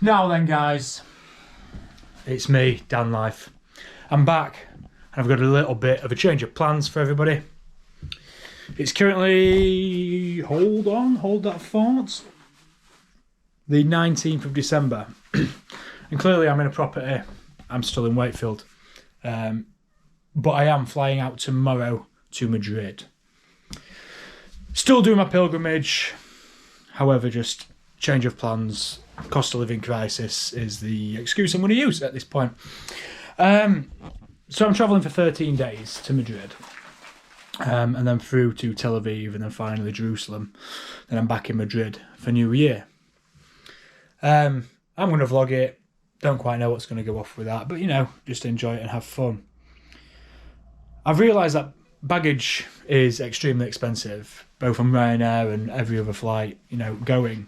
Now then, guys, it's me, Danlife. I'm back, and I've got a little bit of a change of plans for everybody. It's currently, hold that thought, the 19th of December. And clearly I'm in a property, I'm still in Wakefield. But I am flying out tomorrow to Madrid. Still doing my pilgrimage, however, just change of plans. Cost of living crisis is the excuse I'm going to use at this point. So I'm travelling for 13 days to Madrid, and then through to Tel Aviv, and then finally Jerusalem. Then I'm back in Madrid for New Year. I'm going to vlog it. Don't quite know what's going to go off with that, but you know, just enjoy it and have fun. I've realised that baggage is extremely expensive, both on Ryanair and every other flight, you know, going.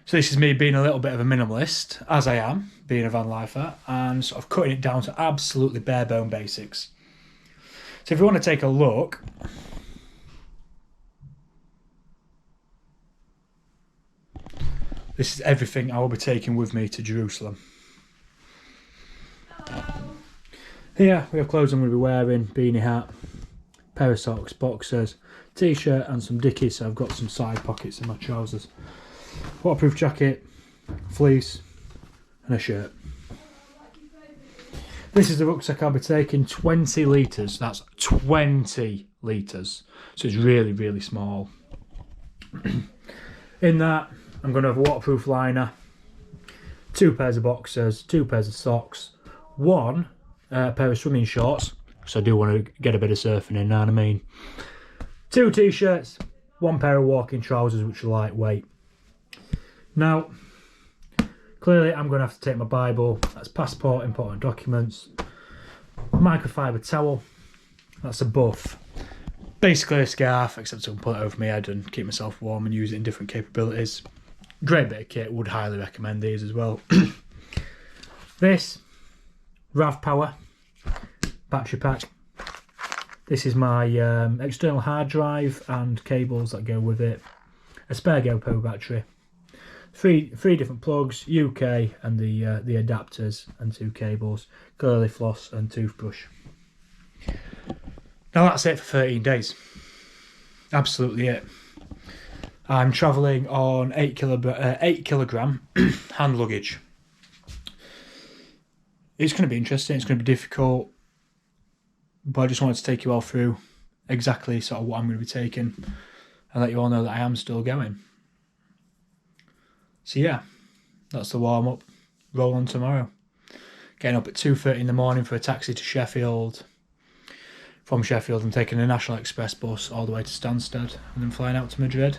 So this is me being a little bit of a minimalist, as I am, being a van lifer, and sort of cutting it down to absolutely bare bone basics. So if you want to take a look, this is everything I will be taking with me to Jerusalem. Here we have clothes I'm going to be wearing: beanie hat, pair of socks, boxers, t-shirt and some dickies, so I've got some side pockets in my trousers. Waterproof jacket, fleece and a shirt. This is the rucksack I'll be taking, 20 litres, that's 20 litres, so it's really, really small. In that I'm going to have a waterproof liner, 2 pairs of boxers, 2 pairs of socks, 1 pair of swimming shorts, because I do want to get a bit of surfing in, know what I mean. 2 t-shirts, 1 pair of walking trousers which are lightweight. Now, clearly I'm going to have to take my Bible, that's passport, important documents, microfiber towel, that's a buff, basically a scarf, except I can put it over my head and keep myself warm and use it in different capabilities. Great bit of kit, would highly recommend these as well. This, RAV Power battery pack. This is my external hard drive and cables that go with it. A spare GoPro battery. Three different plugs, UK, and the adapters and 2 cables. Clearly floss and toothbrush. Now that's it for 13 days. Absolutely it. I'm travelling on 8 kilogram hand luggage. It's going to be interesting, it's going to be difficult, but I just wanted to take you all through exactly sort of what I'm going to be taking and let you all know that I am still going. So yeah, that's the warm up. Roll on tomorrow. Getting up at 2:30 in the morning for a taxi to Sheffield. From Sheffield I'm taking a National Express bus all the way to Stansted and then flying out to Madrid.